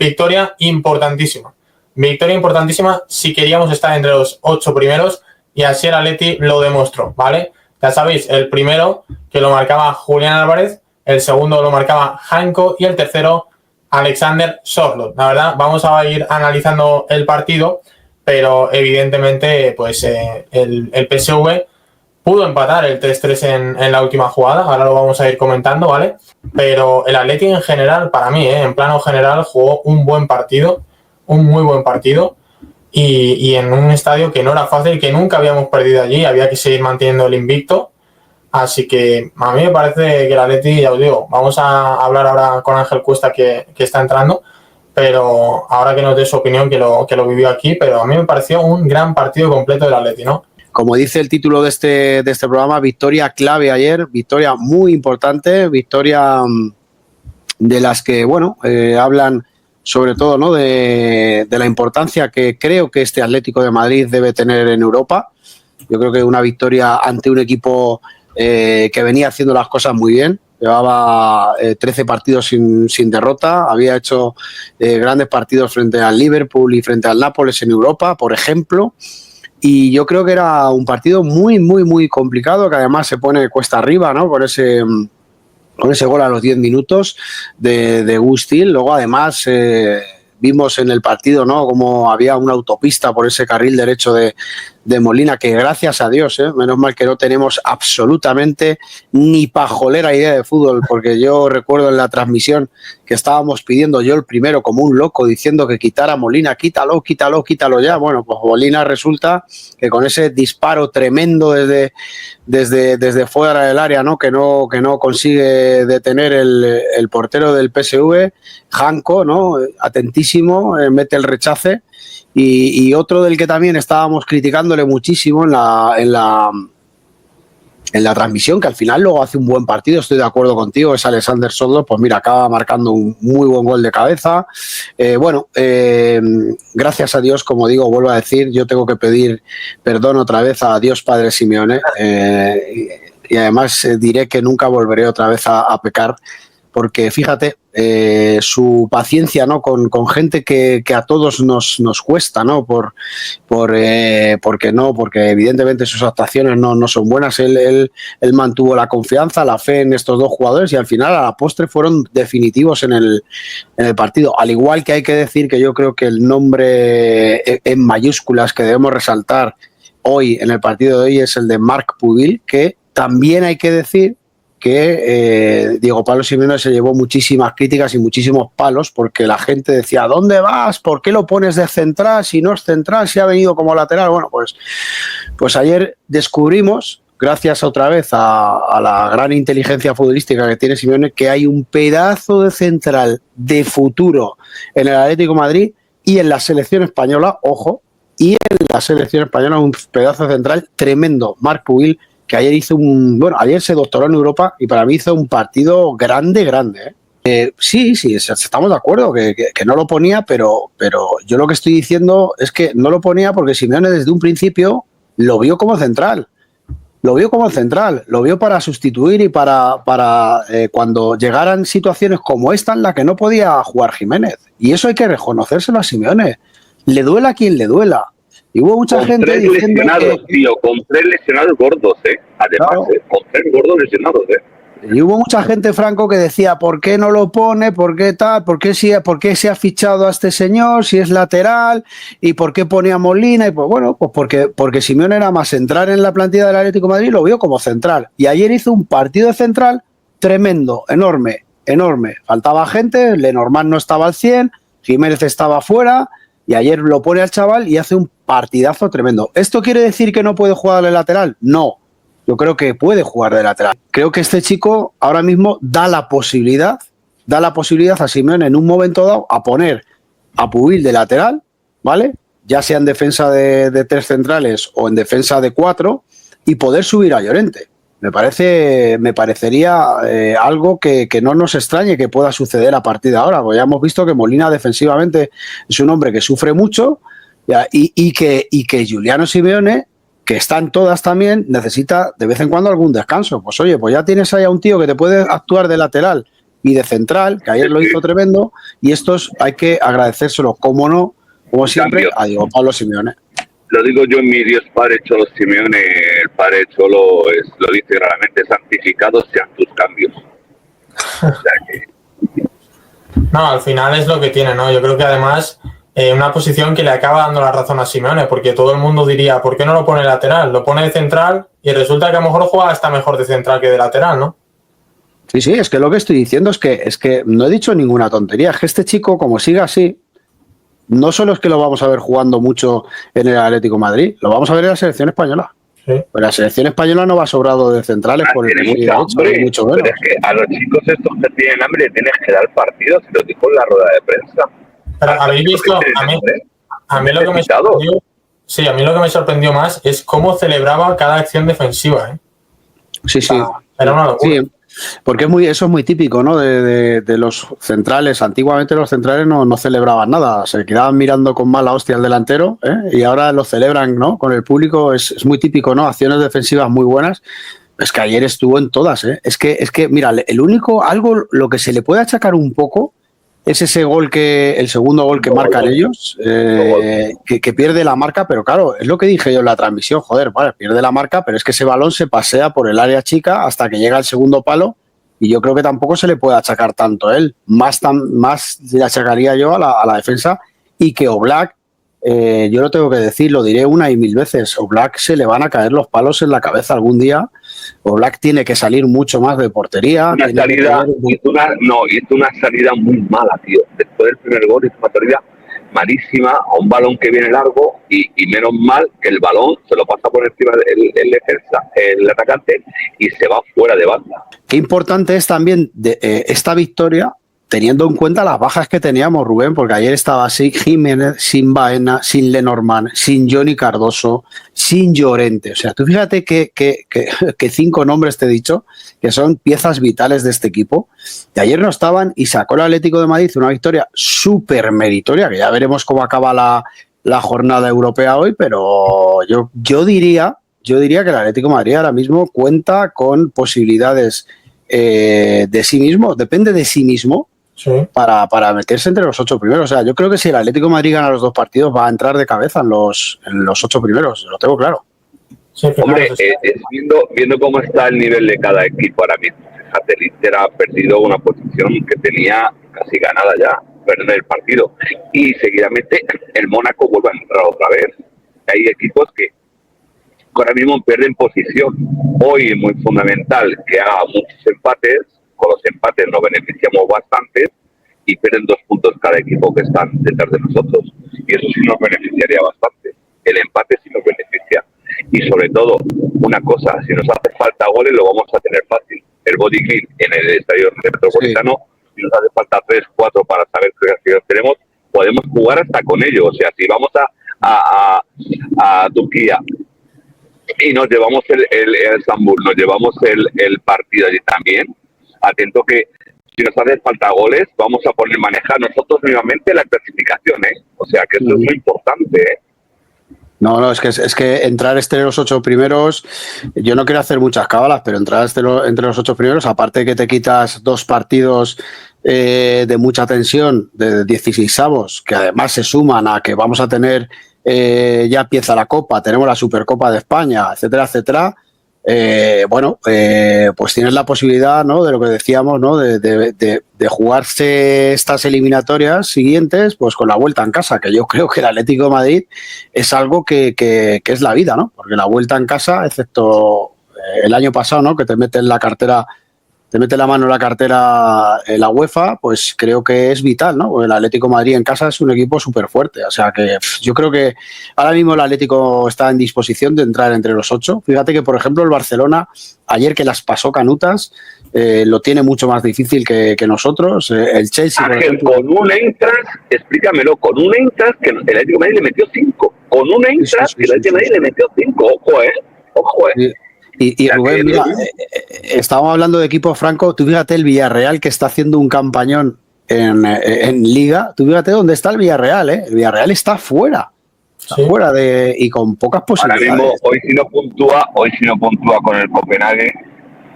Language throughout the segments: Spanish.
victoria importantísima. Victoria importantísima si queríamos estar entre los 8 primeros, y así el Atleti lo demostró, ¿vale? Ya sabéis, el primero que lo marcaba Julián Álvarez, el segundo lo marcaba Janko y el tercero Alexander Sørloth. La verdad, vamos a ir analizando el partido, pero evidentemente pues el PSV pudo empatar el 3-3 en la última jugada, ahora lo vamos a ir comentando, ¿vale? Pero el Atleti en general, para mí, en plano general, jugó un buen partido, un muy buen partido, y en un estadio que no era fácil, que nunca habíamos perdido allí, había que seguir manteniendo el invicto. Así que a mí me parece que el Atleti, ya os digo, vamos a hablar ahora con Ángel Cuesta que está entrando, pero ahora que nos dé su opinión, que lo vivió aquí, pero a mí me pareció un gran partido completo del Atleti, ¿no? Como dice el título de este programa, victoria clave ayer, victoria muy importante, victoria de las que, bueno, hablan sobre todo, ¿no?, de la importancia que creo que este Atlético de Madrid debe tener en Europa. Yo creo que una victoria ante un equipo que venía haciendo las cosas muy bien. Llevaba 13 partidos sin derrota, había hecho grandes partidos frente al Liverpool y frente al Nápoles en Europa, por ejemplo, y yo creo que era un partido muy, muy, muy complicado, que además se pone cuesta arriba, ¿no?, con ese gol a los 10 minutos de Gustil. Luego, además, vimos en el partido, ¿no?, como había una autopista por ese carril derecho de Molina, que gracias a Dios, menos mal que no tenemos absolutamente ni pajolera idea de fútbol, porque yo recuerdo en la transmisión que estábamos pidiendo, yo el primero como un loco, diciendo que quitara a Molina, quítalo ya. Bueno, pues Molina resulta que con ese disparo tremendo desde fuera del área, ¿no?, que no consigue detener el portero del PSV, Janko, ¿no?, atentísimo, mete el rechace. Y otro del que también estábamos criticándole muchísimo en la transmisión, que al final luego hace un buen partido, estoy de acuerdo contigo, es Alexander Sørloth. Pues mira, acaba marcando un muy buen gol de cabeza. Gracias a Dios, como digo, vuelvo a decir, yo tengo que pedir perdón otra vez a Dios Padre Simeone, y además diré que nunca volveré otra vez a pecar, porque fíjate, su paciencia, ¿no?, con gente que a todos nos cuesta, ¿no?, porque evidentemente sus actuaciones no son buenas. Él mantuvo la confianza, la fe en estos dos jugadores, y al final a la postre fueron definitivos en el partido. Al igual que hay que decir que yo creo que el nombre en mayúsculas que debemos resaltar hoy en el partido de hoy es el de Marc Pubil, que también hay que decir que Diego Pablo Simeone se llevó muchísimas críticas y muchísimos palos, porque la gente decía, ¿dónde vas? ¿Por qué lo pones de central si no es central, si ha venido como lateral? Bueno, pues ayer descubrimos, gracias otra vez a la gran inteligencia futbolística que tiene Simeone, que hay un pedazo de central de futuro en el Atlético de Madrid y en la selección española, ojo, y en la selección española un pedazo de central tremendo, Marc Pubil, que ayer ayer se doctoró en Europa y para mí hizo un partido grande. Sí, estamos de acuerdo que no lo ponía, pero yo lo que estoy diciendo es que no lo ponía porque Simeone desde un principio lo vio como central. Lo vio para sustituir y para cuando llegaran situaciones como esta en la que no podía jugar Jiménez. Y eso hay que reconocérselo a Simeone. Le duela a quien le duela. Y hubo mucha gente diciendo con 3 lesionados gordos, además, claro, con 3 gordos lesionados, Y hubo mucha gente, Franco, que decía, ¿por qué no lo pone? ¿Por qué tal? ¿Por qué se ha fichado a este señor si es lateral? ¿Y por qué pone a Molina? Y pues bueno, pues porque Simeone era más central en la plantilla del Atlético de Madrid, lo vio como central. Y ayer hizo un partido de central tremendo, enorme. Faltaba gente, Lenormand no estaba al 100, Jiménez estaba fuera, y ayer lo pone al chaval y hace un partidazo tremendo. ¿Esto quiere decir que no puede jugar de lateral? No, yo creo que puede jugar de lateral. Creo que este chico ahora mismo da la posibilidad a Simeone en un momento dado a poner a Pubil de lateral, ¿vale?, ya sea en defensa de 3 centrales o en defensa de 4, y poder subir a Llorente. Me parecería algo que no nos extrañe que pueda suceder a partir de ahora, porque ya hemos visto que Molina defensivamente es un hombre que sufre mucho, y que Giuliano Simeone, que están todas también, necesita de vez en cuando algún descanso. Pues oye, pues ya tienes ahí a un tío que te puede actuar de lateral y de central, que ayer lo hizo tremendo, y estos hay que agradecérselo, como no, como siempre, a Diego Pablo Simeone. Lo digo yo en mi Dios Padre Cholo Simeone, el Padre Cholo lo dice claramente, santificados sean tus cambios. O sea que... No, al final es lo que tiene, ¿no? Yo creo que además una posición que le acaba dando la razón a Simeone, porque todo el mundo diría, ¿por qué no lo pone lateral? Lo pone de central y resulta que a lo mejor juega hasta mejor de central que de lateral, ¿no? Sí, es que lo que estoy diciendo es que no he dicho ninguna tontería, es que este chico, como siga así, no solo es que lo vamos a ver jugando mucho en el Atlético de Madrid, lo vamos a ver en la selección española. Sí. Pero la selección española no va sobrado de centrales por el mucho menos. Pero es que a los chicos estos que tienen hambre tienes que dar partido, se lo dijo en la rueda de prensa. Pero habéis visto, a mí lo que me sorprendió, sí, a mí lo que me sorprendió más es cómo celebraba cada acción defensiva, ¿eh? Sí. Era una locura. Sí, porque eso es muy típico, ¿no? De los centrales. Antiguamente los centrales no celebraban nada, se quedaban mirando con mala hostia al delantero, ¿eh? Y ahora lo celebran, ¿no? Con el público es muy típico, ¿no? Acciones defensivas muy buenas. Es que ayer estuvo en todas, ¿eh? Es que mira, el único, lo que se le puede achacar un poco es ese gol el segundo gol que marcan ellos, que pierde la marca, pero claro, es lo que dije yo en la transmisión, joder, vale, pierde la marca, pero es que ese balón se pasea por el área chica hasta que llega al segundo palo y yo creo que tampoco se le puede achacar tanto a él, más le achacaría yo a la defensa y que Oblak, yo lo tengo que decir, lo diré una y mil veces, Oblak se le van a caer los palos en la cabeza algún día. Oblak tiene que salir mucho más de portería. Hizo una salida muy mala, tío. Después del primer gol hizo una salida malísima a un balón que viene largo y menos mal que el balón se lo pasa por encima del defensa, el atacante, y se va fuera de banda. Qué importante es también esta victoria, teniendo en cuenta las bajas que teníamos, Rubén, porque ayer estaba sin Jiménez, sin Baena, sin Lenormand, sin Johnny Cardoso, sin Llorente. O sea, tú fíjate que 5 nombres te he dicho, que son piezas vitales de este equipo. Y ayer no estaban y sacó el Atlético de Madrid una victoria súper meritoria, que ya veremos cómo acaba la jornada europea hoy, pero yo diría que el Atlético de Madrid ahora mismo cuenta con posibilidades de sí mismo, depende de sí mismo. Sí. Para meterse entre los 8 primeros. O sea, yo creo que si el Atlético de Madrid gana los 2 partidos va a entrar de cabeza en los 8 primeros, lo tengo claro. Sí, hombre, viendo cómo está el nivel de cada equipo ahora mismo, fíjate, el Inter ha perdido una posición que tenía casi ganada ya, perder el partido, y seguidamente el Mónaco vuelve a entrar otra vez. Hay equipos que ahora mismo pierden posición. Hoy es muy fundamental que haga muchos empates. Con los empates nos beneficiamos bastante y pierden 2 puntos cada equipo que están detrás de nosotros. Y eso sí nos beneficiaría bastante. El empate sí nos beneficia. Y sobre todo, una cosa, si nos hace falta goles lo vamos a tener fácil. El body clean en el estadio metropolitano, si nos hace falta 3, 4 para saber qué acciones tenemos, podemos jugar hasta con ellos. O sea, si vamos a Turquía y nos llevamos el Estambul, nos llevamos el partido allí también, atento que si nos hace falta goles, vamos a poner manejar nosotros nuevamente la clasificación, ¿eh? O sea, que eso es muy importante, ¿eh? No, es que entrar entre los 8 primeros, yo no quiero hacer muchas cábalas, pero entrar entre los 8 primeros, aparte que te quitas 2 partidos de mucha tensión, de 16avos, que además se suman a que vamos a tener, ya empieza la Copa, tenemos la Supercopa de España, etcétera, etcétera. Pues tienes la posibilidad, ¿no? De lo que decíamos, ¿no? De jugarse estas eliminatorias siguientes, pues con la vuelta en casa, que yo creo que el Atlético de Madrid es algo que es la vida, ¿no? Porque la vuelta en casa, excepto el año pasado, ¿no? Que te mete la mano en la cartera la UEFA, pues creo que es vital, ¿no? El Atlético de Madrid en casa es un equipo súper fuerte. O sea que yo creo que ahora mismo el Atlético está en disposición de entrar entre los 8. Fíjate que, por ejemplo, el Barcelona, ayer que las pasó canutas, lo tiene mucho más difícil que nosotros. El Chelsea, Ángel, por ejemplo, con un Eintracht, explícamelo, con un Eintracht que el Atlético de Madrid le metió 5. Con un Eintracht que el Atlético de Madrid le metió 5. Ojo, Sí. Y Rubén, mira, estábamos hablando de equipo franco, tú fíjate el Villarreal que está haciendo un campañón en Liga, tú fíjate dónde está el Villarreal, ¿eh? El Villarreal está fuera, fuera y con pocas posibilidades. Ahora mismo, hoy si no puntúa con el Copenhague,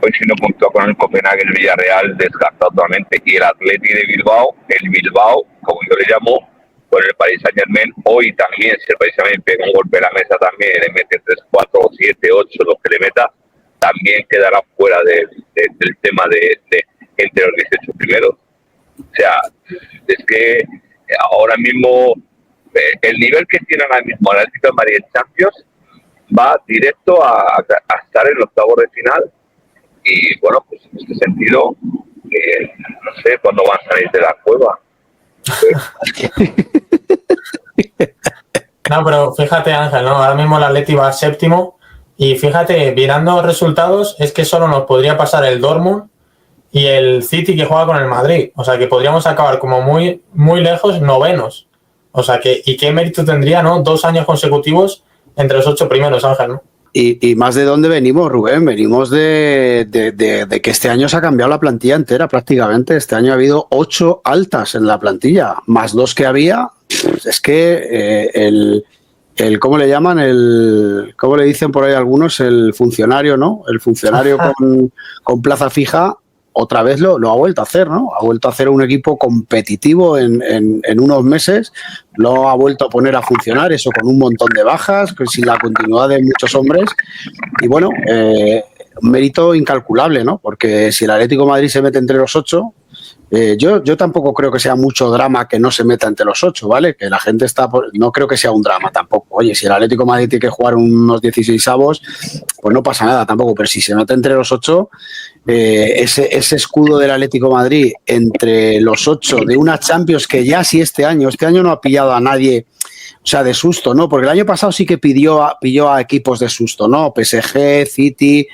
hoy si no puntúa con el Copenhague, el Villarreal descartado totalmente, y el Atleti de Bilbao, el Bilbao, como yo le llamo, con el Paris Saint-Germain, hoy también, si el Paris Saint-Germain pega un golpe a la mesa también, le mete 3, 4, 7, 8, los que le meta, también quedará fuera del tema de entre los 18 primeros. O sea, es que ahora mismo el nivel que tiene ahora mismo el Atlético de Madrid en Champions va directo a estar en los octavos de final, y bueno, pues en este sentido no sé cuándo van a salir de la cueva. No, pero fíjate, Ángel, ¿no? Ahora mismo el Atleti va séptimo y fíjate, mirando resultados, es que solo nos podría pasar el Dortmund y el City que juega con el Madrid. O sea, que podríamos acabar como muy, muy lejos, novenos. O sea, que ¿y qué mérito tendría, no? 2 años consecutivos entre los 8 primeros, Ángel, ¿no? Y más de dónde venimos, Rubén. Venimos de que este año se ha cambiado la plantilla entera prácticamente. Este año ha habido 8 altas en la plantilla, más 2 que había. Es que ¿cómo le llaman? ¿Cómo le dicen por ahí algunos? El funcionario, ¿no? El funcionario con plaza fija, otra vez lo ha vuelto a hacer, ¿no? Ha vuelto a hacer un equipo competitivo en unos meses, lo ha vuelto a poner a funcionar, eso con un montón de bajas, sin la continuidad de muchos hombres. Y bueno, un mérito incalculable, ¿no? Porque si el Atlético de Madrid se mete entre los 8, yo tampoco creo que sea mucho drama que no se meta entre los 8, ¿vale? Que la gente no creo que sea un drama tampoco. Oye, si el Atlético de Madrid tiene que jugar unos 16avos, pues no pasa nada tampoco. Pero si se mete entre los 8, ese escudo del Atlético de Madrid entre los 8 de una Champions que ya sí este año no ha pillado a nadie, o sea, de susto, ¿no? Porque el año pasado sí que pilló a equipos de susto, ¿no? PSG, City,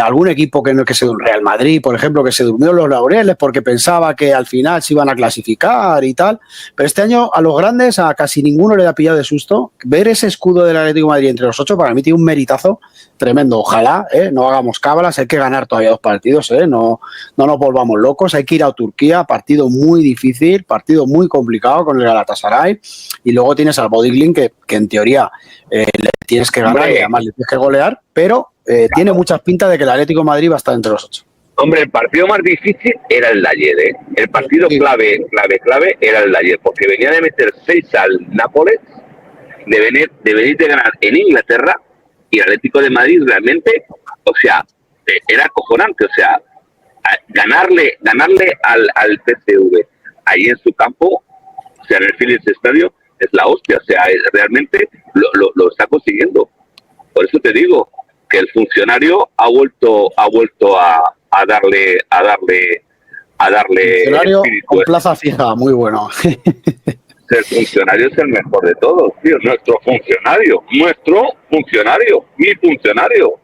algún equipo que Real Madrid, por ejemplo, que se durmió los laureles porque pensaba que al final se iban a clasificar y tal. Pero este año a los grandes, a casi ninguno le ha pillado de susto. Ver ese escudo del Atlético de Madrid entre los 8 para mí tiene un meritazo tremendo. Ojalá no hagamos cábalas, hay que ganar todavía 2 partidos, no nos volvamos locos, hay que ir a Turquía, partido muy difícil, partido muy complicado con el Galatasaray, y luego tienes al Bodø/Glimt que en teoría le tienes que ganar y además le tienes que golear, pero tiene muchas pintas de que el Atlético de Madrid va a estar entre los 8. Hombre, el partido más difícil era el de ayer, ¿eh? El partido clave era el de ayer, porque venía de meter 6 al Nápoles, de venir de ganar en Inglaterra, y el Atlético de Madrid realmente, o sea, era acojonante, o sea, ganarle al PSV ahí en su campo, o sea, en el Philips Stadium, es la hostia, o sea, realmente lo está consiguiendo. Por eso te digo que el funcionario ha vuelto a darle funcionario con plaza fija, muy bueno. El funcionario es el mejor de todos, tío. Mi funcionario.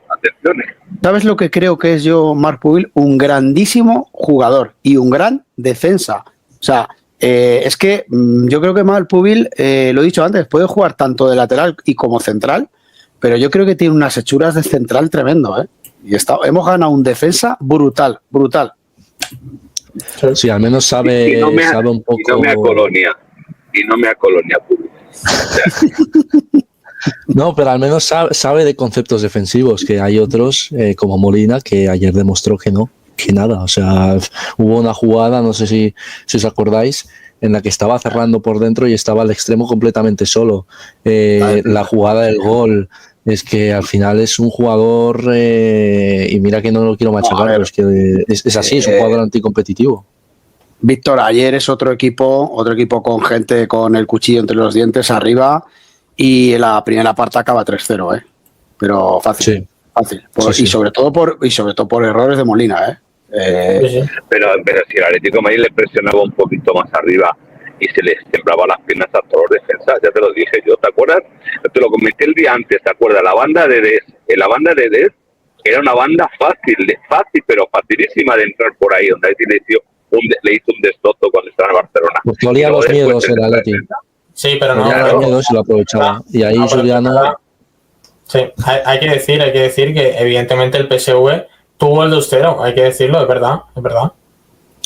Atención. ¿Sabes lo que creo que es yo, Marc Pubil? Un grandísimo jugador y un gran defensa. O sea, es que yo creo que Marc Pubil, lo he dicho antes, puede jugar tanto de lateral y como central, pero yo creo que tiene unas hechuras de central tremendo, ¿eh? Y hemos ganado un defensa brutal. Sí, al menos sabe un poco. Y no me acolonia Pubil. No, pero al menos sabe de conceptos defensivos, que hay otros, como Molina, que ayer demostró que no, que nada. O sea, hubo una jugada, no sé si os acordáis, en la que estaba cerrando por dentro y estaba al extremo completamente solo. La jugada del gol, es que al final es un jugador, y mira que no lo quiero machacar, pero es que es así, es un jugador anticompetitivo. Víctor, ayer es otro equipo con gente con el cuchillo entre los dientes arriba, y en la primera parte acaba 3-0, pero fácil. Sí. Fácil. Sí. Y sobre todo por errores de Molina, Sí. Pero si el Atlético de Madrid le presionaba un poquito más arriba y se les temblaba las piernas a todos los defensas, ya te lo dije yo, ¿te acuerdas? Te lo comenté el día antes, ¿te acuerdas? La banda de Dest era una banda fácil, pero facilísima de entrar por ahí, donde le hizo un destrozo cuando estaba en Barcelona. Porque olía los miedos el Atlético. Sí, pero no. Olía los miedos y lo aprovechaba. Y ahí Juliano... Sí, hay que decir que evidentemente el PSV tuvo el 2-0, hay que decirlo, es verdad.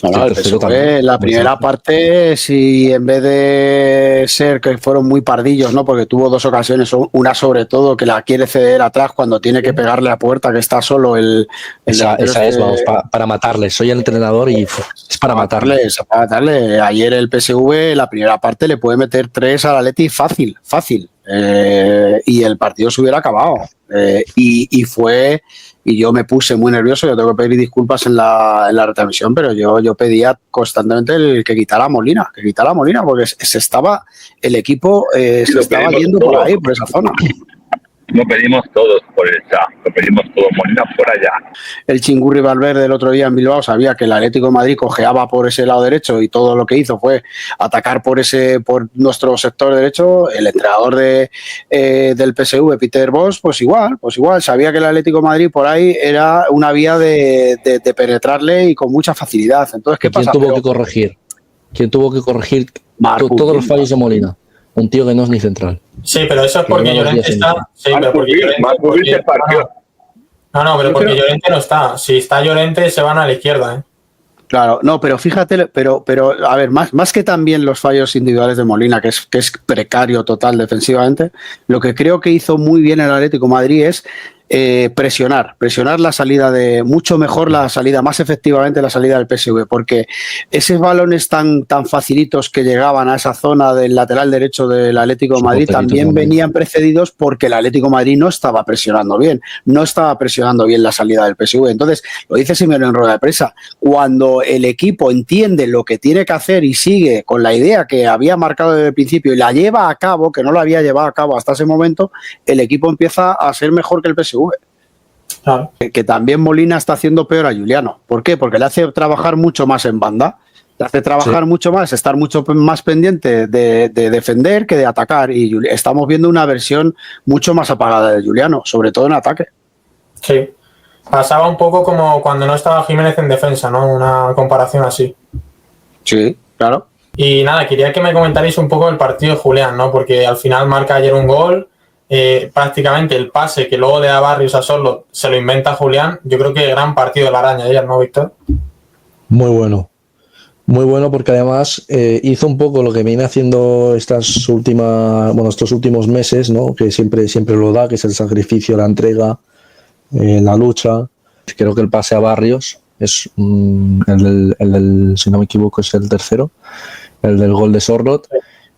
No, el PSV, la primera parte, si en vez de ser que fueron muy pardillos, ¿no? Porque tuvo 2 ocasiones, una sobre todo que la quiere ceder atrás cuando tiene que pegarle a puerta, que está solo esa es, vamos, para matarle. Soy el entrenador y es para matarle. Para matarle. Ayer el PSV, la primera parte, le puede meter 3 al Atleti fácil. Y el partido se hubiera acabado. Y yo me puse muy nervioso, yo tengo que pedir disculpas en la retransmisión, pero yo pedía constantemente que quitara a Molina, porque el equipo se estaba yendo por ahí, por esa zona. Lo pedimos todos por el chat, lo pedimos todos, Molina por allá. El Chingurri Valverde el otro día en Bilbao sabía que el Atlético de Madrid cojeaba por ese lado derecho y todo lo que hizo fue atacar por nuestro sector derecho. El entrenador del PSV, Peter Bosz, pues igual, sabía que el Atlético de Madrid por ahí era una vía de penetrarle y con mucha facilidad. Entonces, ¿qué pasa? ¿Quién tuvo que corregir todos los fallos de Molina? Un tío que no es ni central. Sí, pero eso es porque Llorente está. Sí, pero porque Llorente porque Llorente no está. Si está Llorente, se van a la izquierda, ¿eh? Claro, no, pero fíjate, pero a ver, más que también los fallos individuales de Molina, que es precario total defensivamente, lo que creo que hizo muy bien el Atlético de Madrid es presionar la salida mucho mejor la salida, más efectivamente la salida del PSV, porque esos balones tan facilitos que llegaban a esa zona del lateral derecho del Atlético de Madrid también venían precedidos porque el Atlético de Madrid no estaba presionando bien la salida del PSV. Entonces, lo dice Simeone en rueda de prensa, cuando el equipo entiende lo que tiene que hacer y sigue con la idea que había marcado desde el principio y la lleva a cabo, que no la había llevado a cabo hasta ese momento, el equipo empieza a ser mejor que el PSV. Claro. Que también Molina está haciendo peor a Juliano. ¿Por qué? Porque le hace trabajar mucho más en banda, le hace trabajar mucho más, estar mucho más pendiente de defender que de atacar, y estamos viendo una versión mucho más apagada de Juliano, sobre todo en ataque. Sí, pasaba un poco como cuando no estaba Jiménez en defensa, ¿no? Una comparación así. Sí, claro. Y nada, quería que me comentarais un poco el partido de Julián, ¿no? Porque al final marca ayer un gol. Prácticamente el pase que luego le da Barrios a Sorloth se lo inventa Julián. Yo creo que gran partido de la araña ayer, ¿no, Víctor? Muy bueno porque además hizo un poco lo que viene haciendo estos últimos meses, ¿no? Que siempre lo da, que es el sacrificio, la entrega, la lucha. Creo que el pase a Barrios es el del, si no me equivoco, es el tercero, el del gol de Sorloth.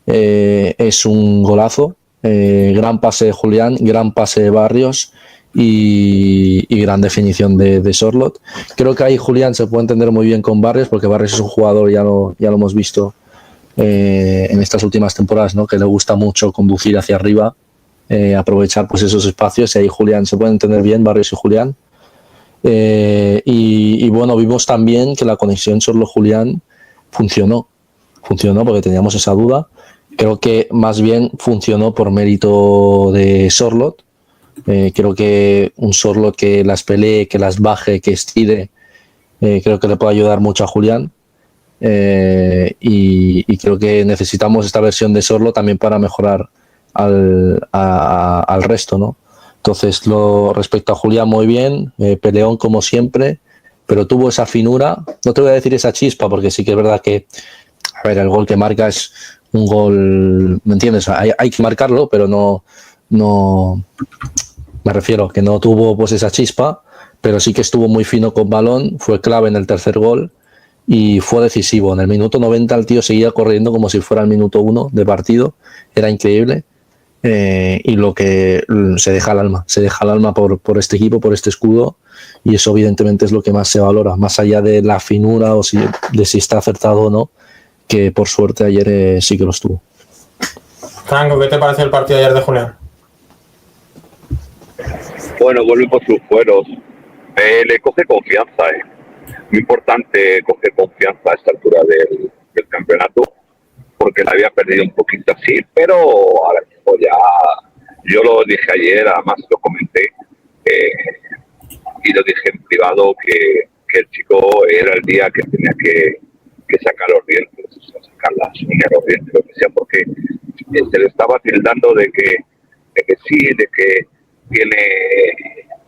Es un golazo. Gran pase de Julián, gran pase de Barrios y gran definición de Sorloth. Creo que ahí Julián se puede entender muy bien con Barrios, porque Barrios es un jugador, ya lo hemos visto en estas últimas temporadas, ¿no? Que le gusta mucho conducir hacia arriba, aprovechar pues esos espacios, y ahí Julián se puede entender bien, Barrios y Julián. Y bueno, vimos también que la conexión Sorloth-Julián funcionó porque teníamos esa duda. Creo que más bien funcionó por mérito de Sorloth. Creo que un Sorloth que las pelee, que las baje, que estire, creo que le puede ayudar mucho a Julián. Y creo que necesitamos esta versión de Sorloth también para mejorar al resto, ¿no? Entonces, respecto a Julián, muy bien, peleón como siempre, pero tuvo esa finura. No te voy a decir esa chispa, porque sí que es verdad que, a ver, el gol que marca es un gol, ¿me entiendes? Hay que marcarlo, pero no me refiero que no tuvo pues esa chispa, pero sí que estuvo muy fino con balón, fue clave en el tercer gol y fue decisivo. En el minuto 90 el tío seguía corriendo como si fuera el minuto 1 de partido, era increíble. Y lo que se deja el alma por este equipo, por este escudo, y eso evidentemente es lo que más se valora, más allá de la finura o de si está acertado o no, que por suerte ayer sí que lo estuvo. Franco, ¿qué te pareció el partido de ayer de Julián? Bueno, vuelve por sus fueros. Le coge confianza. Muy importante coger confianza a esta altura del campeonato, porque la había perdido un poquito así, pero ahora mismo ya, yo lo dije ayer, además lo comenté, y lo dije en privado, que el chico era el día que tenía que sacar los dientes, sacar las uñas, los dientes, lo que sea, porque se le estaba tildando de que sí, de que tiene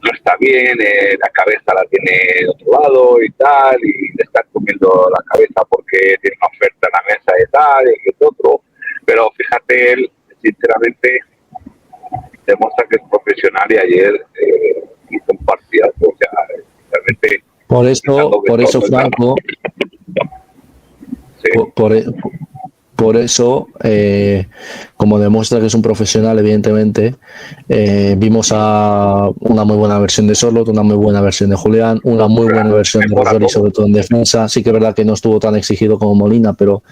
no está bien, la cabeza la tiene de otro lado y tal, y le está comiendo la cabeza porque tiene una oferta en la mesa y tal, y el otro. Pero fíjate, él, sinceramente, demuestra que es profesional y ayer hizo un partidazo, o sea, realmente... Por eso Franco, sí. por eso, como demuestra que es un profesional, evidentemente, vimos a una muy buena versión de Sorloth, una muy buena versión de Julián, una muy buena versión de Roger y sobre todo en defensa. Sí que es verdad que no estuvo tan exigido como Molina, pero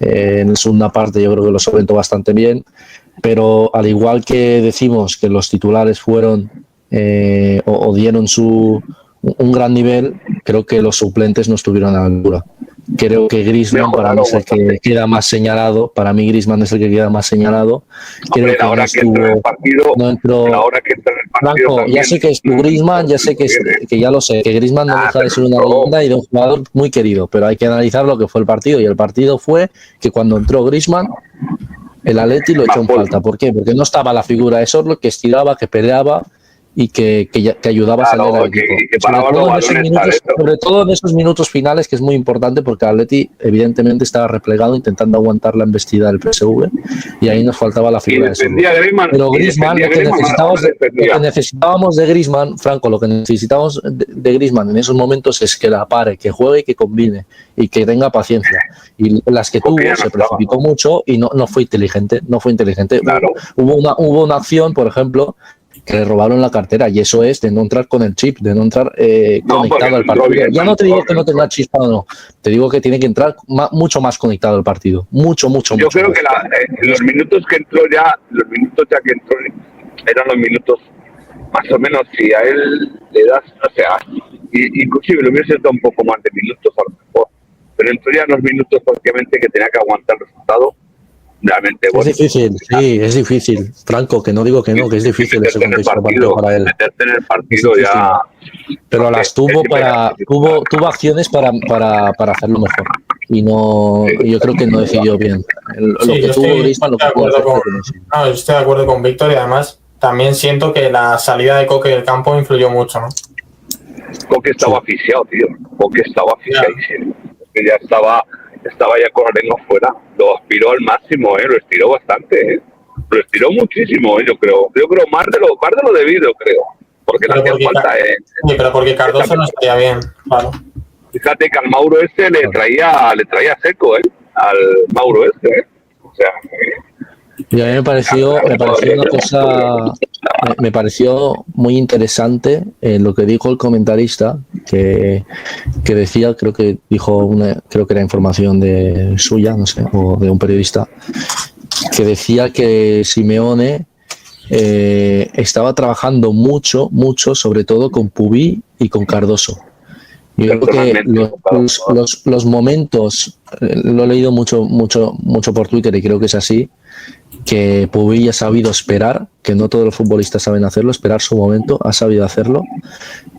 en la segunda parte yo creo que lo solventó bastante bien. Pero al igual que decimos que los titulares fueron o dieron un gran nivel, creo que los suplentes no estuvieron a la altura. Creo que Griezmann para mí es el que queda más señalado. Para mí Griezmann es el que queda más señalado. Creo que no estuvo, no entró. Franco, ya sé que es tu Griezmann, ya sé que ya lo sé, que Griezmann no deja de ser una leyenda y de un jugador muy querido, pero hay que analizar lo que fue el partido, y el partido fue que cuando entró Griezmann, el Atleti lo echó en falta. ¿Por qué? Porque no estaba la figura de Sorloth que estiraba, que peleaba y que ayudaba a salir al equipo. Sobre todo en esos minutos finales, que es muy importante, porque Atleti evidentemente estaba replegado intentando aguantar la embestida del PSV, y ahí nos faltaba la figura de Sorloth. Pero Griezmann, lo que necesitábamos de Griezmann, Franco, lo que necesitábamos de Griezmann en esos momentos es que la pare, que juegue y que combine y que tenga paciencia. Y las que tuvo se precipitó mucho y no fue inteligente. Claro. Hubo una acción, por ejemplo, que le robaron la cartera, y eso es de no entrar con el chip, de no entrar conectado al partido. Ya no te digo que no tenga chispa o no, te digo que tiene que entrar mucho más conectado al partido, mucho. Yo creo más. Que los minutos que entró ya que entró eran los minutos más o menos, si a él le das, o sea, inclusive le hubiese dado un poco más de minutos a lo mejor, pero entró ya en los minutos prácticamente que tenía que aguantar el resultado. Realmente bueno. Es difícil, sí, es difícil, Franco, que no digo que no, que es difícil ese contexto partido para él. Meterte en el partido ya. Pero las tuvo tuvo acciones para hacerlo mejor. Y no, yo creo que no decidió bien. Lo que tuvo Griezmann, lo que pudo hacer. Yo estoy de acuerdo con Víctor, y además también siento que la salida de Coque del campo influyó mucho, ¿no? Coque estaba asfixiado, tío. Coque estaba asfixiadísimo. Ya estaba ya con la lengua fuera, lo aspiró al máximo, lo estiró bastante, lo estiró muchísimo, yo creo más de lo debido, creo, porque le hacía falta. Sí, pero porque Cardoso no estaría bien, claro. Fíjate que al Mauro le traía seco, al Mauro o sea. Y a mí me pareció una cosa, me pareció muy interesante lo que dijo el comentarista, que decía, creo que era información de suya, no sé, o de un periodista, que decía que Simeone estaba trabajando mucho, sobre todo con Pubí y con Cardoso. Yo creo que los momentos, lo he leído mucho por Twitter y creo que es así, que Pubí ha sabido esperar, que no todos los futbolistas saben hacerlo, esperar su momento, ha sabido hacerlo,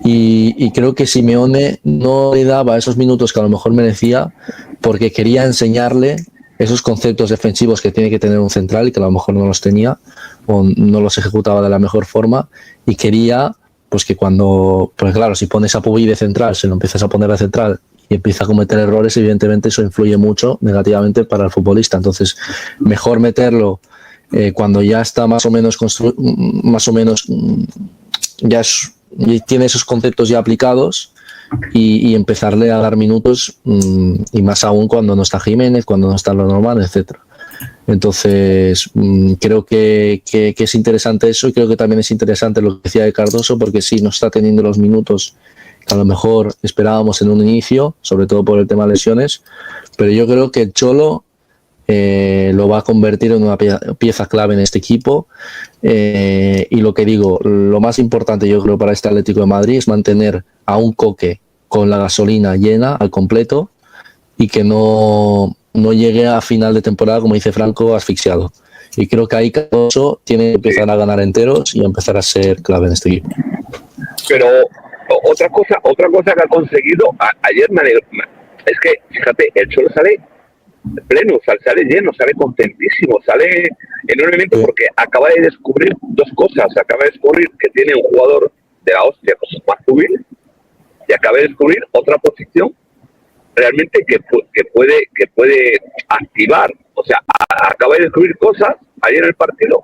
y creo que Simeone no le daba esos minutos que a lo mejor merecía, porque quería enseñarle esos conceptos defensivos que tiene que tener un central y que a lo mejor no los tenía o no los ejecutaba de la mejor forma, y quería pues que pues claro, si pones a Pubí de central, se lo empiezas a poner de central y empieza a cometer errores, evidentemente eso influye mucho negativamente para el futbolista. Entonces, mejor meterlo cuando ya está más o menos ya tiene esos conceptos ya aplicados, y empezarle a dar minutos, y más aún cuando no está Jiménez, cuando no está lo normal, etcétera. Entonces, creo que es interesante eso, y creo que también es interesante lo que decía de Cardoso, porque sí, no está teniendo los minutos que a lo mejor esperábamos en un inicio, sobre todo por el tema de lesiones, pero yo creo que el Cholo lo va a convertir en una pieza clave en este equipo, y lo que digo, lo más importante yo creo para este Atlético de Madrid es mantener a un Coque con la gasolina llena al completo, y que no llegue a final de temporada, como dice Franco, asfixiado. Y creo que ahí Cardoso tiene que empezar a ganar enteros y a empezar a ser clave en este equipo. Pero otra cosa que ha conseguido ayer es que, fíjate, el Cholo sale pleno, sale lleno, sale contentísimo, sale enormemente, porque acaba de descubrir dos cosas. Acaba de descubrir que tiene un jugador de la hostia como Mazzubil y acabé de descubrir otra posición realmente que puede activar. O sea, acabé de descubrir cosas ayer en el partido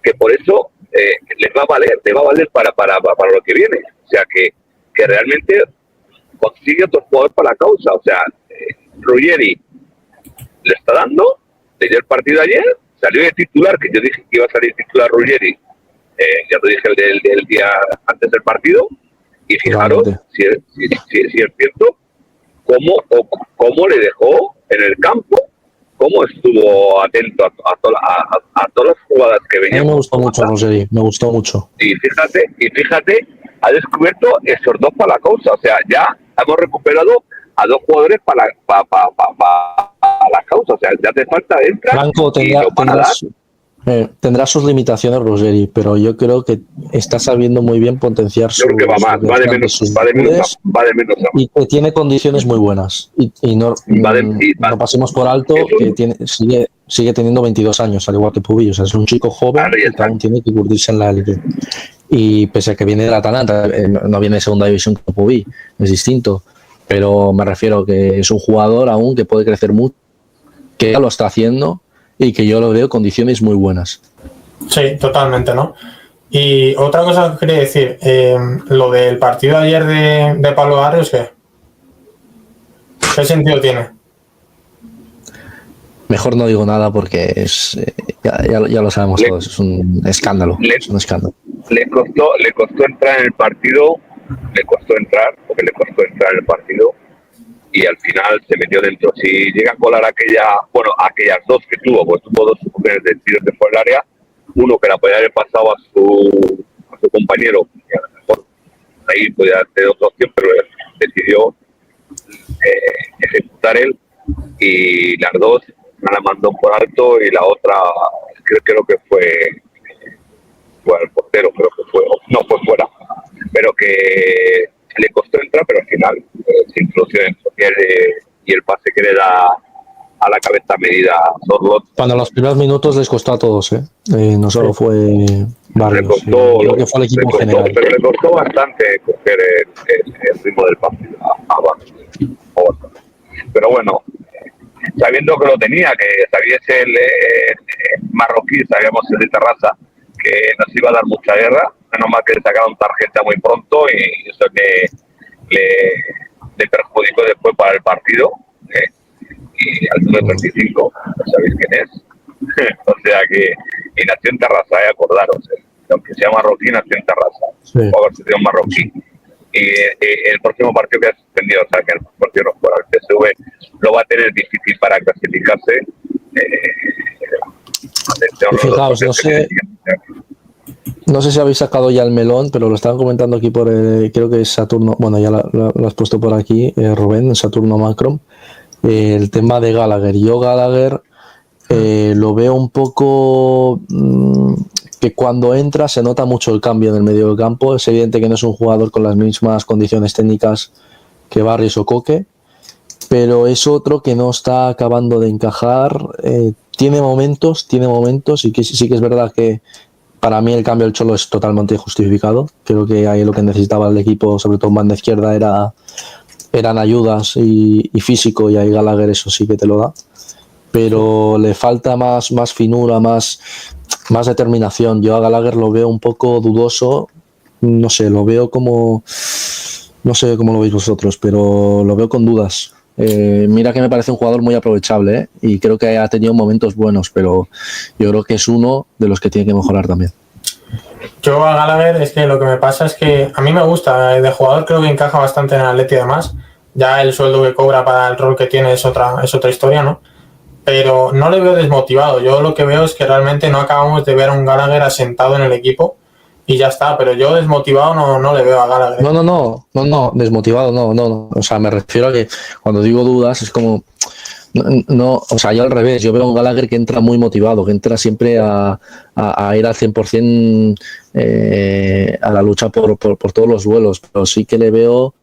que por eso les va a valer para lo que viene. O sea, que realmente consigue otros jugadores para la causa. O sea, Ruggeri le está dando, le dio el partido ayer, salió de titular, que yo dije que iba a salir titular Ruggeri, ya lo dije el día antes del partido, y fijaros si es cierto cómo le dejó en el campo, cómo estuvo atento a todas las jugadas que venían. A mí me gustó mucho Ruggeri, me gustó mucho. Y fíjate, ha descubierto esos dos para la causa. O sea, ya hemos recuperado a dos jugadores para la causa. O sea, ya te falta entrar. Franco tendrá sus limitaciones Ruggeri, pero yo creo que está sabiendo muy bien potenciar yo creo que va de menos y que tiene condiciones muy buenas y no pasemos por alto que sigue teniendo 22 años, al igual que Pubillo. O sea, es un chico joven que aún tiene que curtirse en la élite. Y pese a que viene del Atalanta, no viene de segunda división como Pubillo, es distinto, pero me refiero que es un jugador aún que puede crecer mucho, que ya lo está haciendo y que yo lo veo condiciones muy buenas. Sí, totalmente, ¿no? Y otra cosa que quería decir, lo del partido de ayer de Pablo Barrios, ¿qué sentido tiene? Mejor no digo nada porque es ya lo sabemos todos, es un escándalo. Le costó entrar en el partido, le costó entrar en el partido y al final se metió dentro. Si llega a colar aquellas dos que tuvo, pues tuvo dos oportunidades de tiros de fuera del área, uno que la podía haber pasado a su compañero, y a lo mejor ahí podía tener otra opción, pero él decidió ejecutar él, y las dos una la mandó por alto y la otra creo que fue al portero, no fue fuera, pero que le costó entrar, pero al final se introdució dentro y el pase que le da a la cabeza medida Sorloth. Cuando los primeros minutos les costó a todos, no solo fue Barrios, creo que fue el equipo general. Pero le costó bastante coger el ritmo del partido a Barrios. Pero bueno, sabiendo que lo tenía, que sabiese el marroquí, sabíamos el de Terrassa, que nos iba a dar mucha guerra. Menos mal que le sacaron tarjeta muy pronto y eso le perjudicó después para el partido. Y al número 35, no sabéis quién es. O sea que, y nació en Terrassa, acordaros. Aunque sea marroquí, nació en Terrassa. Sí. O haber sido marroquí. Y el próximo partido que ha suspendido, o sea que el partido por el PSV lo va a tener difícil para clasificarse. Fijaos, no sé si habéis sacado ya el melón, pero lo estaban comentando aquí por creo que es Saturno, bueno, ya lo has puesto por aquí, Rubén, Saturno Macron, el tema de Gallagher. Yo Gallagher lo veo un poco que cuando entra se nota mucho el cambio en el medio del campo. Es evidente que no es un jugador con las mismas condiciones técnicas que Barrios o Coque, pero es otro que no está acabando de encajar. Tiene momentos y que sí que es verdad que para mí el cambio del Cholo es totalmente justificado. Creo que ahí lo que necesitaba el equipo, sobre todo en banda izquierda, eran ayudas y físico, y ahí Gallagher eso sí que te lo da. Pero le falta más finura, más determinación. Yo a Gallagher lo veo un poco dudoso, no sé, lo veo como... No sé cómo lo veis vosotros, pero lo veo con dudas. Mira que me parece un jugador muy aprovechable, y creo que ha tenido momentos buenos, pero yo creo que es uno de los que tiene que mejorar también. Yo a Gallagher es que lo que me pasa es que a mí me gusta, de jugador creo que encaja bastante en el Atleti, además ya el sueldo que cobra para el rol que tiene es otra historia, ¿no? Pero no le veo desmotivado. Yo lo que veo es que realmente no acabamos de ver a un Gallagher asentado en el equipo y ya está, pero yo desmotivado no le veo a Gallagher. No, desmotivado no. O sea, me refiero a que cuando digo dudas es como... No, o sea, yo al revés, yo veo a un Gallagher que entra muy motivado, que entra siempre a ir al 100% a la lucha por todos los duelos, pero sí que le veo...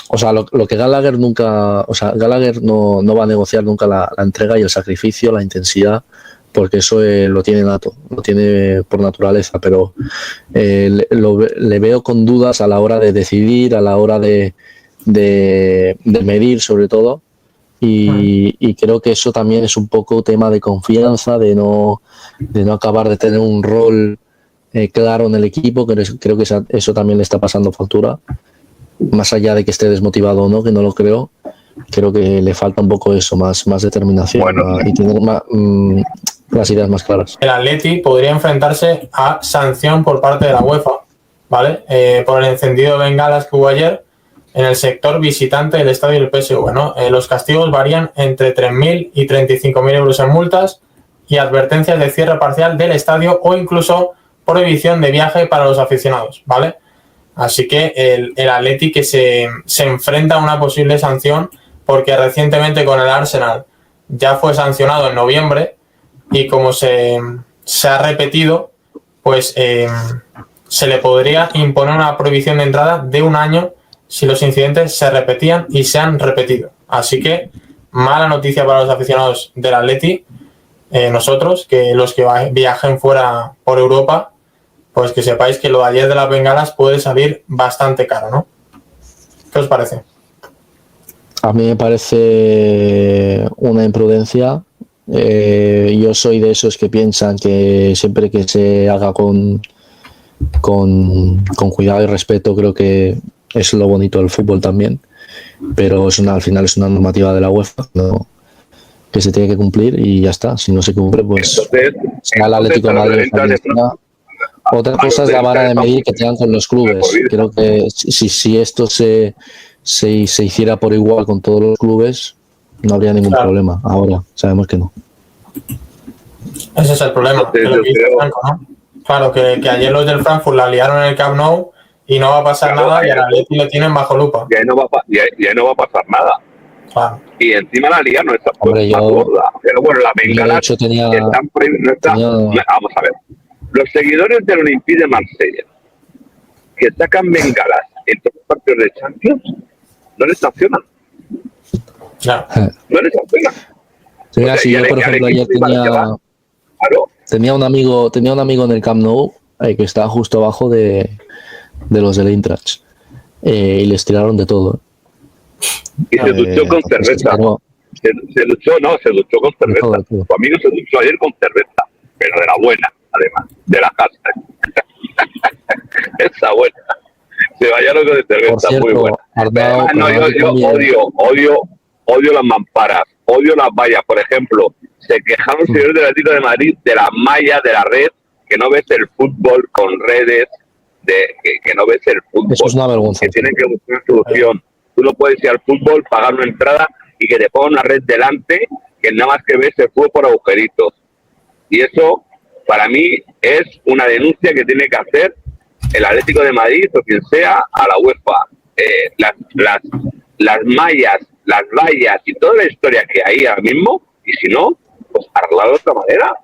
o sea, lo que Gallagher nunca... O sea, Gallagher no va a negociar nunca la entrega y el sacrificio, la intensidad porque eso lo tiene nato, lo tiene por naturaleza, pero le veo con dudas a la hora de decidir, a la hora de medir sobre todo, y creo que eso también es un poco tema de confianza, de no acabar de tener un rol claro en el equipo. Creo que eso también le está pasando factura, más allá de que esté desmotivado o no, que no lo creo. Creo que le falta un poco eso, más determinación, y tener las ideas más claras. El Atleti podría enfrentarse a sanción por parte de la UEFA, ¿vale? Por el encendido de bengalas que hubo ayer en el sector visitante del estadio del PSV, ¿no? Los castigos varían entre 3.000 y 35.000 euros en multas y advertencias de cierre parcial del estadio o incluso prohibición de viaje para los aficionados, ¿vale? Así que el Atleti que se enfrenta a una posible sanción, porque recientemente con el Arsenal ya fue sancionado en noviembre y como se ha repetido, pues se le podría imponer una prohibición de entrada de 1 año si los incidentes se repetían y se han repetido. Así que mala noticia para los aficionados del Atleti, nosotros, que los que viajen fuera por Europa, pues que sepáis que lo de ayer de las bengalas puede salir bastante caro, ¿no? ¿Qué os parece? A mí me parece una imprudencia. Yo soy de esos que piensan que siempre que se haga con cuidado y respeto, creo que es lo bonito del fútbol también, pero al final es una normativa de la UEFA, ¿no?, que se tiene que cumplir y ya está. Si no se cumple, pues será el Atlético de Madrid. Otra cosa es la vara de medir que tengan con los clubes. Creo que si esto se hiciera por igual con todos los clubes, no habría ningún problema. Ahora sabemos que no. Ese es el problema, que lo que dice Franco, ¿no? Claro, que ayer los del Frankfurt la liaron en el Camp Nou y no va a pasar nada, y al Atleti lo tienen bajo lupa. Ya no va a pasar nada. Claro. Y encima la liga no está gorda. Pero bueno, la bengala vamos a ver. Los seguidores del Olympique de Marsella que sacan bengalas en todos los partidos de Champions no les sancionan. Claro. No les sancionan. Sí, mira, si yo, por ejemplo, ayer tenía un amigo en el Camp Nou que estaba justo abajo de los del Eintracht, y les tiraron de todo. Y se duchó con cerveza. Se duchó con cerveza. Tu amigo se duchó ayer con cerveza, pero de la buena, además, de la casa. Esa buena. Se vaya loco de cerveza, cierto, muy buena. Ardao, yo odio las mamparas, odio las vallas. Por ejemplo, se quejaron los señores del Atlético de Madrid de las mallas de la red, que no ves el fútbol con redes, que no ves el fútbol. Eso es una vergüenza. Que tienen que buscar una solución. Tú no puedes ir al fútbol, pagar una entrada y que te pongan una red delante, que nada más que ves el fútbol por agujeritos. Y eso, para mí, es una denuncia que tiene que hacer el Atlético de Madrid o quien sea a la UEFA. Las mallas, las vallas y toda la historia que hay ahora mismo, y si no, pues arreglarlo de otra manera.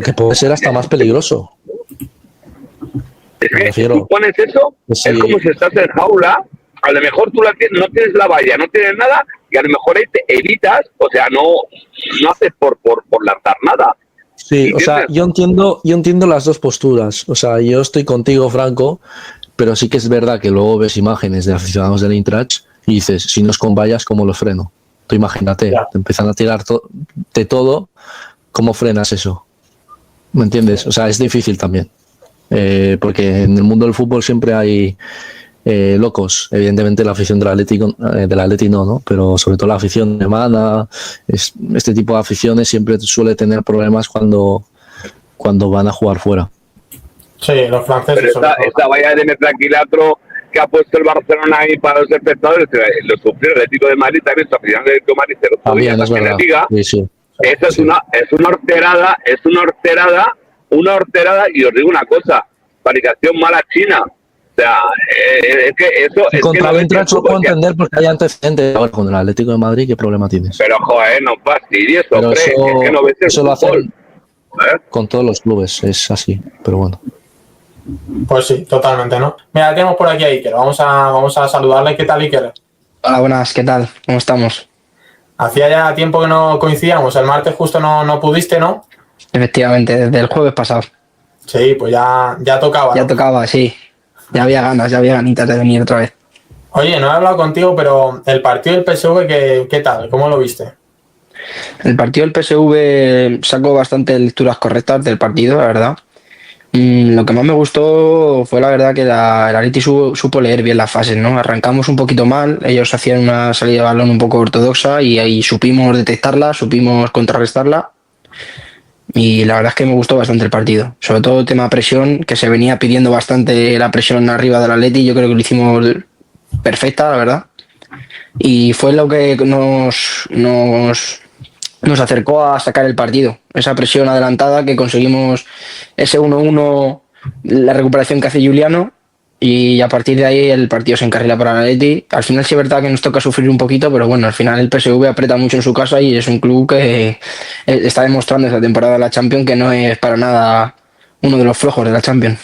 Que puede ser hasta más peligroso. Es que si tú pones eso, sí, es como si estás en jaula. A lo mejor tú no tienes la valla, no tienes nada, y a lo mejor ahí te evitas, o sea, no haces por lanzar nada. Sí, ¿entiendes? O sea, yo entiendo las dos posturas. O sea, yo estoy contigo, Franco, pero sí que es verdad que luego ves imágenes de aficionados del Eintracht y dices, si no es con vallas, ¿cómo lo freno? Tú imagínate, te empiezan a tirar de todo, ¿cómo frenas eso? ¿Me entiendes? O sea, es difícil también. Porque en el mundo del fútbol siempre hay locos. Evidentemente la afición del Atleti no, pero sobre todo la afición alemana, este tipo de aficiones siempre suele tener problemas cuando van a jugar fuera. Sí, los franceses. Pero esta valla de metraquilatro que ha puesto el Barcelona ahí para los espectadores, lo sufrió el Atlético de Madrid, también su afición del Atlético de Madrid, también es verdad. Liga. Sí. Eso es una horterada, y os digo una cosa, fabricación mala china. O sea, es que eso... Y contra el Eintracht lo puedo entender porque hay antecedentes. Ahora, con el Atlético de Madrid, ¿qué problema tienes? Pero, joder, no fastidies, hombre, es que no ves el eso fútbol. Lo hacen con todos los clubes, es así, pero bueno. Pues sí, totalmente, ¿no? Mira, tenemos por aquí a Iker, vamos a saludarle. ¿Qué tal, Iker? Hola, buenas, ¿qué tal? ¿Cómo estamos? Hacía ya tiempo que no coincidíamos, el martes justo no pudiste, ¿no? Efectivamente, desde el jueves pasado. Sí, pues ya tocaba, Ya ¿no? tocaba, sí. Ya había ganas, ya había ganitas de venir otra vez. Oye, no he hablado contigo, pero el partido del PSV, ¿qué tal? ¿Cómo lo viste? El partido del PSV sacó bastantes lecturas correctas del partido, la verdad. Lo que más me gustó fue la verdad que el Atleti supo leer bien las fases, ¿no? Arrancamos un poquito mal, ellos hacían una salida de balón un poco ortodoxa y ahí supimos detectarla, supimos contrarrestarla y la verdad es que me gustó bastante el partido. Sobre todo el tema presión, que se venía pidiendo bastante la presión arriba del Atleti, yo creo que lo hicimos perfecta, la verdad. Y fue lo que nos acercó a sacar el partido. Esa presión adelantada que conseguimos ese 1-1, la recuperación que hace Juliano y a partir de ahí el partido se encarrila para el Atleti. Al final sí es verdad que nos toca sufrir un poquito, pero bueno, al final el PSV aprieta mucho en su casa y es un club que está demostrando esta temporada en la Champions que no es para nada uno de los flojos de la Champions.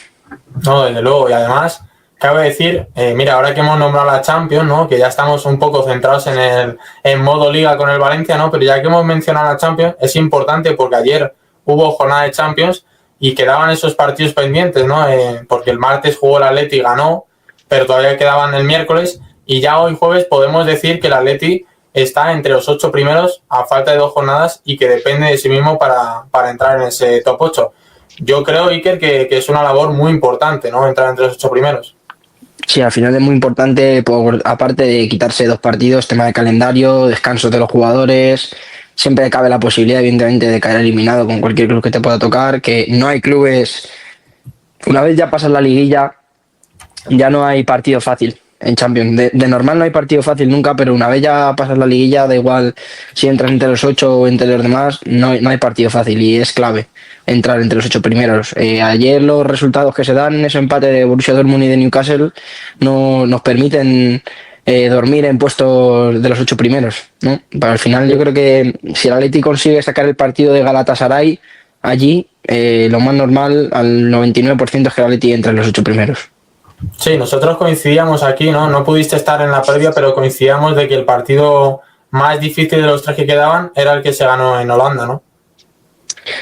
No, desde luego, y además, cabe decir, mira, ahora que hemos nombrado la Champions, ¿no? Que ya estamos un poco centrados en modo liga con el Valencia, ¿no? Pero ya que hemos mencionado la Champions, es importante porque ayer hubo jornada de Champions y quedaban esos partidos pendientes, ¿no? Porque el martes jugó el Atleti y ganó, pero todavía quedaban el miércoles y ya hoy jueves podemos decir que el Atleti está entre los 8 primeros a falta de 2 jornadas y que depende de sí mismo para entrar en ese top 8. Yo creo, Iker, que es una labor muy importante, ¿no? Entrar entre los 8 primeros. Sí, al final es muy importante, aparte de quitarse 2 partidos, tema de calendario, descansos de los jugadores, siempre cabe la posibilidad, evidentemente, de caer eliminado con cualquier club que te pueda tocar, que no hay clubes, una vez ya pasas la liguilla, ya no hay partido fácil en Champions. De normal no hay partido fácil nunca, pero una vez ya pasas la liguilla, da igual si entras entre los 8 o entre los demás, no hay partido fácil y es clave entrar entre los 8 primeros. Ayer los resultados que se dan en ese empate de Borussia Dortmund y de Newcastle no nos permiten dormir en puestos de los 8 primeros, ¿no? Pero al final yo creo que si el Atleti consigue sacar el partido de Galatasaray allí, lo más normal al 99% es que el Atleti entre en los 8 primeros. Sí, nosotros coincidíamos aquí, ¿no? No pudiste estar en la previa, pero coincidíamos de que el partido más difícil de los 3 que quedaban era el que se ganó en Holanda, ¿no?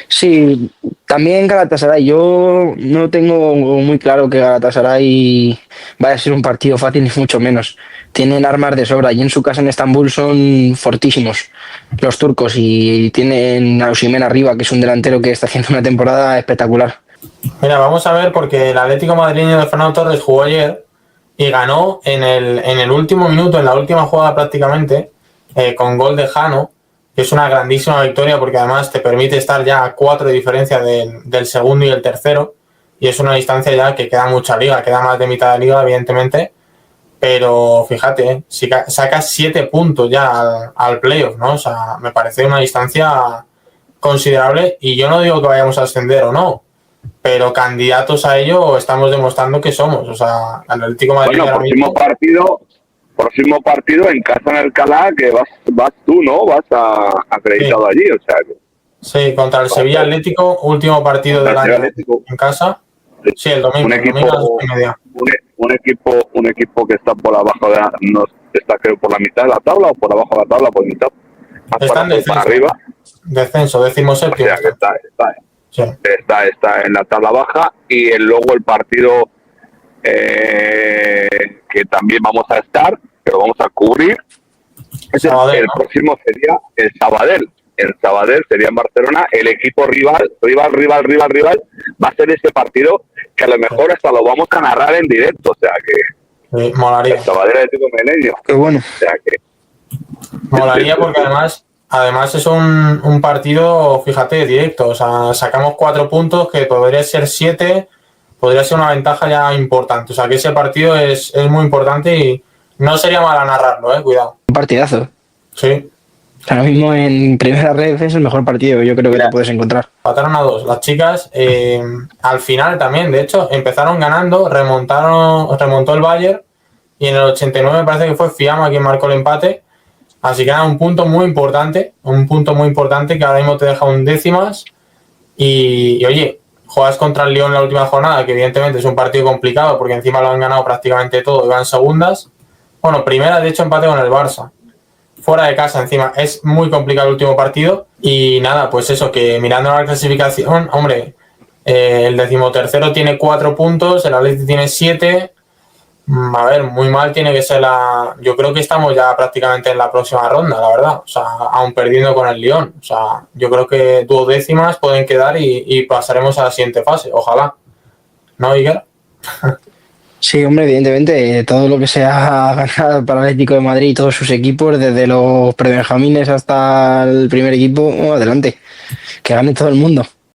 Sí, también Galatasaray. Yo no tengo muy claro que Galatasaray vaya a ser un partido fácil, ni mucho menos. Tienen armas de sobra y en su casa en Estambul son fortísimos los turcos y tienen a Osimhen arriba, que es un delantero que está haciendo una temporada espectacular. Mira, vamos a ver porque el Atlético madrileño de Fernando Torres jugó ayer y ganó en el último minuto, en la última jugada prácticamente, con gol de Jano, que es una grandísima victoria porque además te permite estar ya a 4 de diferencia del segundo y el tercero y es una distancia ya que queda mucha liga, queda más de mitad de liga evidentemente, pero fíjate, si sacas 7 puntos ya al playoff, ¿no? O sea, me parece una distancia considerable y yo no digo que vayamos a ascender o no, pero candidatos a ello estamos demostrando que somos. O sea, el Atlético de Madrid. Bueno, próximo partido en casa en Alcalá, que vas tú, ¿no? Vas acreditado sí. allí, o sea que... Sí, contra el Sevilla Atlético, último partido del año en casa. Sí, el domingo. Un equipo que está por abajo no está creo por la mitad de la tabla o por abajo de la tabla, por mitad. Está en descenso. Para arriba. Descenso, 17º. O sea que está en la tabla baja y luego el partido que también vamos a estar, que lo vamos a cubrir, el próximo sería el Sabadell. El Sabadell sería en Barcelona. El equipo rival va a ser ese partido que a lo mejor hasta lo vamos a narrar en directo. O sea que sí, molaría. El Sabadell Atlético Mineiro. Qué bueno. O sea que molaría porque además es un partido, fíjate, directo. O sea, sacamos 4 puntos que podría ser 7, podría ser una ventaja ya importante. O sea, que ese partido es muy importante y no sería malo narrarlo, cuidado. Un partidazo. Sí. Ahora mismo en primera red es el mejor partido, yo creo que te puedes encontrar. Empataron a 2. Las chicas, al final también, de hecho, empezaron ganando, remontó el Bayern y en el 89 me parece que fue Fiamma quien marcó el empate. Así que era un punto muy importante que ahora mismo te deja un décimas y oye, juegas contra el Lyon en la última jornada, que evidentemente es un partido complicado porque encima lo han ganado prácticamente todo y van segundas. Bueno, primera de hecho empate con el Barça. fuera de casa encima es muy complicado el último partido. Y nada, pues eso, que mirando la clasificación, hombre, el 13º tiene 4 puntos, el Atleti tiene 7. A ver, muy mal tiene que ser la... Yo creo que estamos ya prácticamente en la próxima ronda, la verdad. O sea, aún perdiendo con el Lyon. O sea, yo creo que 2 décimas pueden quedar y pasaremos a la siguiente fase. Ojalá. ¿No, Iker? Sí, hombre, evidentemente, todo lo que sea ganar para el Atlético de Madrid y todos sus equipos, desde los prebenjamines hasta el primer equipo, adelante. Que gane todo el mundo.